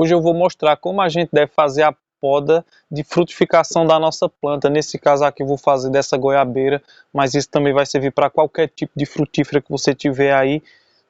Hoje eu vou mostrar como a gente deve fazer a poda de frutificação da nossa planta. Nesse caso aqui eu vou fazer dessa goiabeira, mas isso também vai servir para qualquer tipo de frutífera que você tiver aí.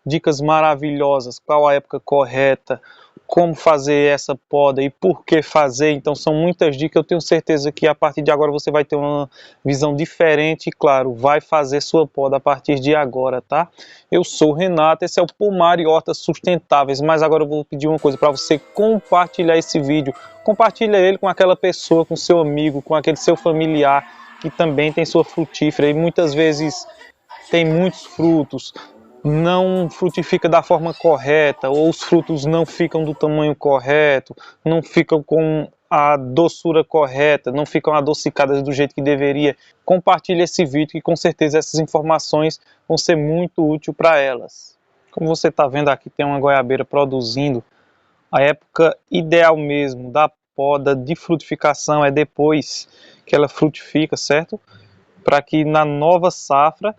Dicas maravilhosas, qual a época correta, como fazer essa poda e por que fazer. Então são muitas dicas, eu tenho certeza que a partir de agora você vai ter uma visão diferente e claro, vai fazer sua poda a partir de agora, tá? Eu sou o Renato, esse é o Pomar e Hortas Sustentáveis, mas agora eu vou pedir uma coisa para você compartilhar esse vídeo. Compartilha ele com aquela pessoa, com seu amigo, com aquele seu familiar que também tem sua frutífera e muitas vezes tem muitos frutos, não frutifica da forma correta, ou os frutos não ficam do tamanho correto, não ficam com a doçura correta, não ficam adocicadas do jeito que deveria. Compartilhe esse vídeo que com certeza essas informações vão ser muito úteis para elas. Como você está vendo aqui, tem uma goiabeira produzindo. A época ideal mesmo da poda de frutificação é depois que ela frutifica, certo? Para que na nova safra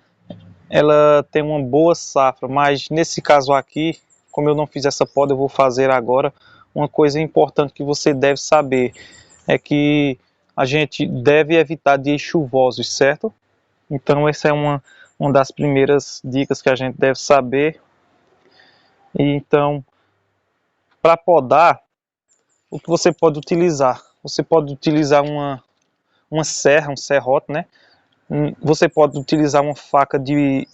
ela tem uma boa safra, mas nesse caso aqui, como eu não fiz essa poda, eu vou fazer agora. Uma coisa importante que você deve saber é que a gente deve evitar dias chuvosos, certo? Então essa é uma das primeiras dicas que a gente deve saber. E então, para podar, o que você pode utilizar? Você pode utilizar uma serra, um serrote, né? Você pode utilizar uma faca de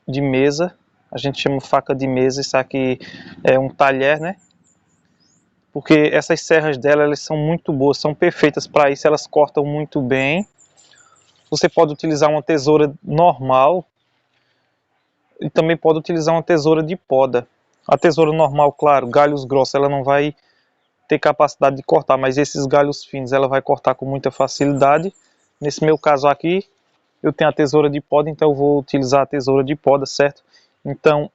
mesa, a gente chama faca de mesa, isso aqui é um talher, né? Porque essas serras dela, elas são muito boas, são perfeitas para isso, elas cortam muito bem. Você pode utilizar uma tesoura normal e também pode utilizar uma tesoura de poda. A tesoura normal, claro, galhos grossos, ela não vai ter capacidade de cortar, mas esses galhos finos ela vai cortar com muita facilidade. Nesse meu caso aqui, eu tenho a tesoura de poda, então eu vou utilizar a tesoura de poda, certo? Então,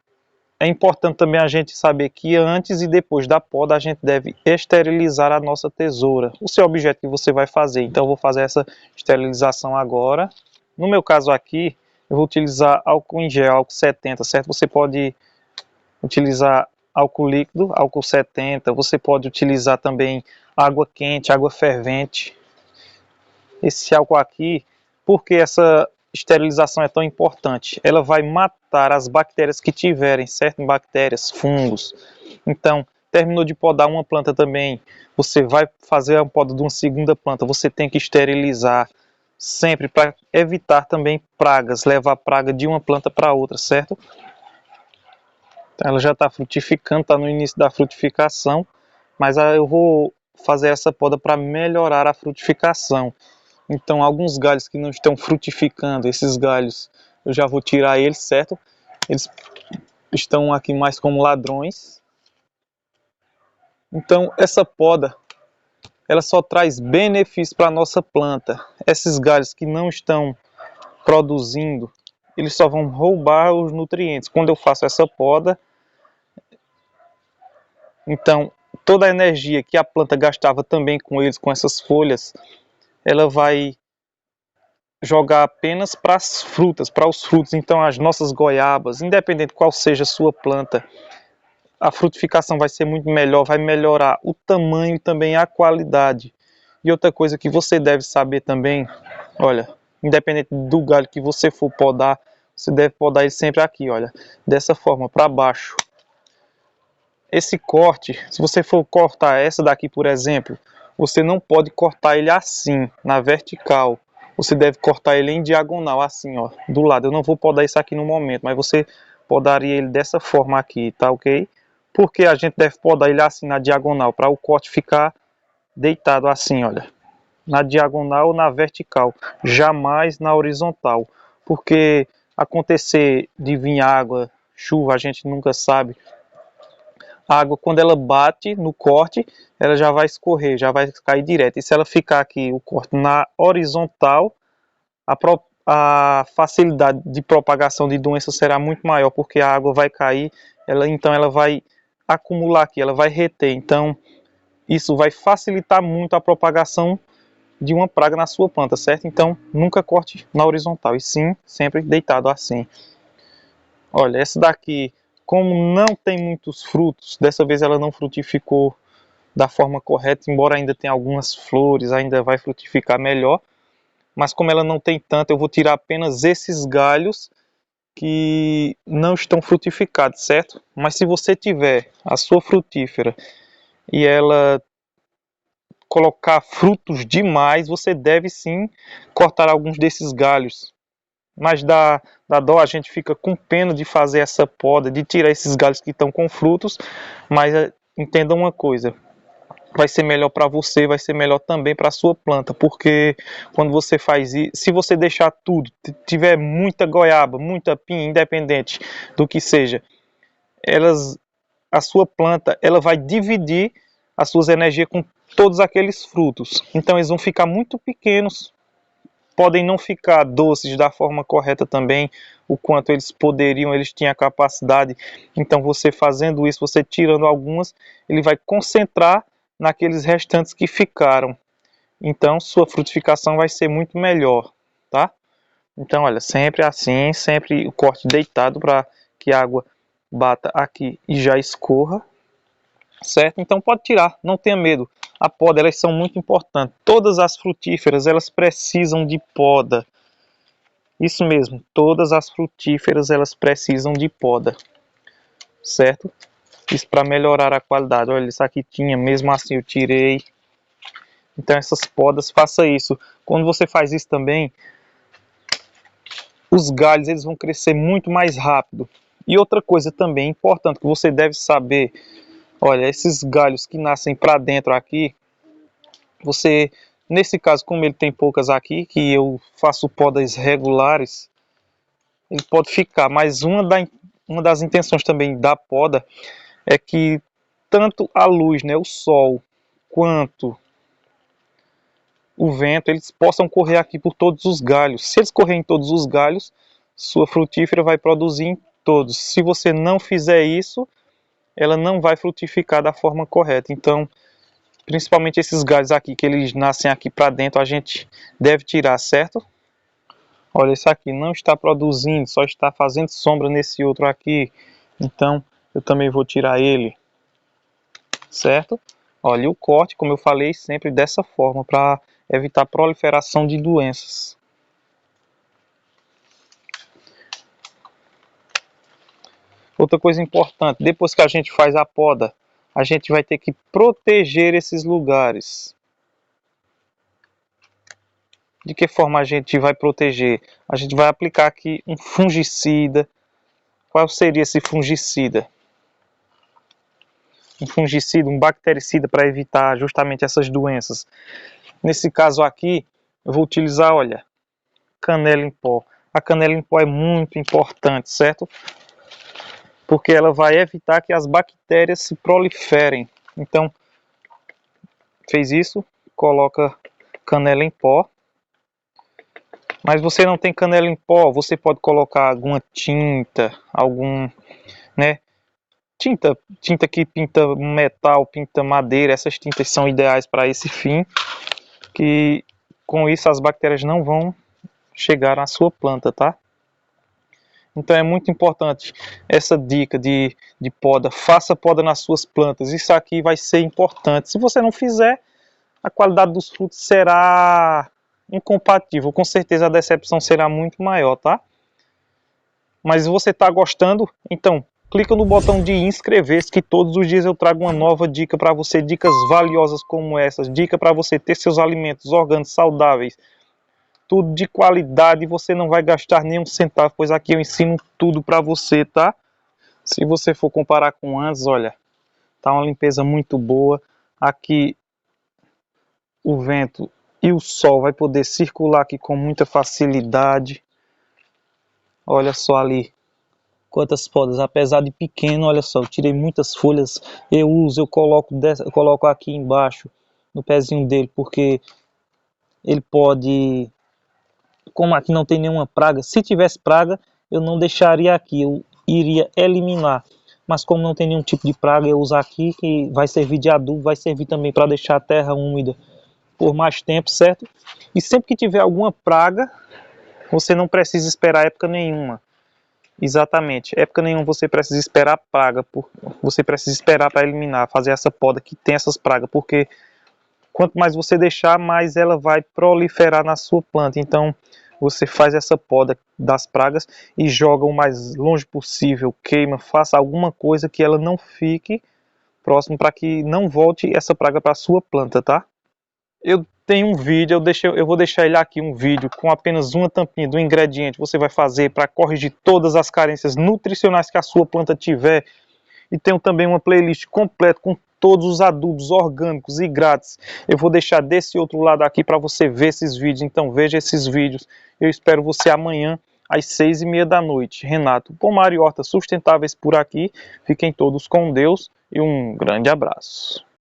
é importante também a gente saber que antes e depois da poda a gente deve esterilizar a nossa tesoura, o seu objeto que você vai fazer. Então eu vou fazer essa esterilização agora. No meu caso aqui, eu vou utilizar álcool em gel, álcool 70, certo? Você pode utilizar álcool líquido, álcool 70, você pode utilizar também água quente, água fervente. Esse álcool aqui, porque essa esterilização é tão importante? Ela vai matar as bactérias que tiverem, certo? Bactérias, fungos. Então, terminou de podar uma planta também, você vai fazer a poda de uma segunda planta, você tem que esterilizar sempre para evitar também pragas, levar praga de uma planta para outra, certo? Então, ela já está frutificando, está no início da frutificação, mas eu vou fazer essa poda para melhorar a frutificação. Então, alguns galhos que não estão frutificando, esses galhos eu já vou tirar eles, certo? Eles estão aqui mais como ladrões. Então, essa poda, ela só traz benefícios para a nossa planta. Esses galhos que não estão produzindo, eles só vão roubar os nutrientes. Quando eu faço essa poda, então, toda a energia que a planta gastava também com eles, com essas folhas, ela vai jogar apenas para as frutas, para os frutos. Então as nossas goiabas, independente qual seja a sua planta, a frutificação vai ser muito melhor, vai melhorar o tamanho e também a qualidade. E outra coisa que você deve saber também, olha, independente do galho que você for podar, você deve podar ele sempre aqui, olha, dessa forma, para baixo. Esse corte, se você for cortar essa daqui, por exemplo, você não pode cortar ele assim, na vertical. Você deve cortar ele em diagonal, assim, ó, do lado. Eu não vou podar isso aqui no momento, mas você podaria ele dessa forma aqui, tá ok? Porque a gente deve podar ele assim, na diagonal, para o corte ficar deitado assim, olha. Na diagonal ou na vertical, jamais na horizontal. Porque acontecer de vir água, chuva, a gente nunca sabe. A água, quando ela bate no corte, ela já vai escorrer, já vai cair direto. E se ela ficar aqui, o corte na horizontal, a facilidade de propagação de doenças será muito maior, porque a água vai cair, então ela vai acumular aqui, ela vai reter. Então, isso vai facilitar muito a propagação de uma praga na sua planta, certo? Então, nunca corte na horizontal, e sim, sempre deitado assim. Olha, essa daqui, como não tem muitos frutos, dessa vez ela não frutificou da forma correta, embora ainda tenha algumas flores, ainda vai frutificar melhor. Mas como ela não tem tanto, eu vou tirar apenas esses galhos que não estão frutificados, certo? Mas se você tiver a sua frutífera e ela colocar frutos demais, você deve sim cortar alguns desses galhos. Mas dá dó, a gente fica com pena de fazer essa poda, de tirar esses galhos que estão com frutos, mas entenda uma coisa, vai ser melhor para você, vai ser melhor também para a sua planta, porque quando você faz isso, se você deixar tudo, tiver muita goiaba, muita pinha, independente do que seja, a sua planta ela vai dividir as suas energias com todos aqueles frutos, então eles vão ficar muito pequenos, podem não ficar doces da forma correta também, o quanto eles poderiam, eles tinham a capacidade. Então você fazendo isso, você tirando algumas, ele vai concentrar naqueles restantes que ficaram. Então sua frutificação vai ser muito melhor, tá? Então olha, sempre assim, sempre o corte deitado para que a água bata aqui e já escorra, certo? Então pode tirar, não tenha medo. A poda, elas são muito importantes. Todas as frutíferas, elas precisam de poda. Isso mesmo, todas as frutíferas, elas precisam de poda, certo? Isso para melhorar a qualidade. Olha, isso aqui tinha, mesmo assim eu tirei. Então essas podas, faça isso. Quando você faz isso também, os galhos eles vão crescer muito mais rápido. E outra coisa também importante que você deve saber, olha, esses galhos que nascem para dentro aqui, você, nesse caso, como ele tem poucas aqui, que eu faço podas regulares, ele pode ficar, mas uma das intenções também da poda é que tanto a luz, né, o sol, quanto o vento, eles possam correr aqui por todos os galhos. Se eles correrem em todos os galhos, sua frutífera vai produzir em todos. Se você não fizer isso, ela não vai frutificar da forma correta. Então, principalmente esses galhos aqui, que eles nascem aqui para dentro, a gente deve tirar, certo? Olha, esse aqui não está produzindo, só está fazendo sombra nesse outro aqui. Então, eu também vou tirar ele, certo? Olha, o corte, como eu falei, sempre dessa forma, para evitar a proliferação de doenças. Outra coisa importante, depois que a gente faz a poda, a gente vai ter que proteger esses lugares. De que forma a gente vai proteger? A gente vai aplicar aqui um fungicida. Qual seria esse fungicida? Um fungicida, um bactericida para evitar justamente essas doenças. Nesse caso aqui, eu vou utilizar, olha, canela em pó. A canela em pó é muito importante, certo? Porque ela vai evitar que as bactérias se proliferem. Então, fez isso, coloca canela em pó. Mas você não tem canela em pó, você pode colocar alguma tinta, né? Tinta que pinta metal, pinta madeira, essas tintas são ideais para esse fim, que com isso as bactérias não vão chegar na sua planta, tá? Então é muito importante essa dica de poda, faça poda nas suas plantas, isso aqui vai ser importante. Se você não fizer, a qualidade dos frutos será incompatível, com certeza a decepção será muito maior, tá? Mas se você está gostando, então clica no botão de inscrever-se, que todos os dias eu trago uma nova dica para você, dicas valiosas como essas, dica para você ter seus alimentos orgânicos saudáveis, tudo de qualidade, e você não vai gastar nenhum centavo, pois aqui eu ensino tudo para você, tá? Se você for comparar com antes, olha, tá uma limpeza muito boa. Aqui o vento e o sol vai poder circular aqui com muita facilidade. Olha só ali quantas podas, apesar de pequeno, olha só, eu tirei muitas folhas, eu coloco aqui embaixo no pezinho dele, porque ele pode, como aqui não tem nenhuma praga, se tivesse praga eu não deixaria aqui, eu iria eliminar, mas como não tem nenhum tipo de praga, eu uso aqui, que vai servir de adubo, vai servir também para deixar a terra úmida por mais tempo, certo? E sempre que tiver alguma praga, você não precisa esperar época nenhuma. Exatamente. Época nenhuma você precisa esperar praga, você precisa esperar para eliminar, fazer essa poda que tem essas pragas, porque quanto mais você deixar, mais ela vai proliferar na sua planta. Então, você faz essa poda das pragas e joga o mais longe possível, queima, faça alguma coisa que ela não fique próximo para que não volte essa praga para a sua planta, tá? Eu tenho um vídeo, eu vou deixar ele aqui, um vídeo com apenas uma tampinha do ingrediente que você vai fazer para corrigir todas as carências nutricionais que a sua planta tiver. E tenho também uma playlist completa com todos os adubos orgânicos e grátis. Eu vou deixar desse outro lado aqui para você ver esses vídeos, então veja esses vídeos. Eu espero você amanhã às 6h30 da noite. Renato, Pomar e Hortas Sustentáveis por aqui. Fiquem todos com Deus e um grande abraço.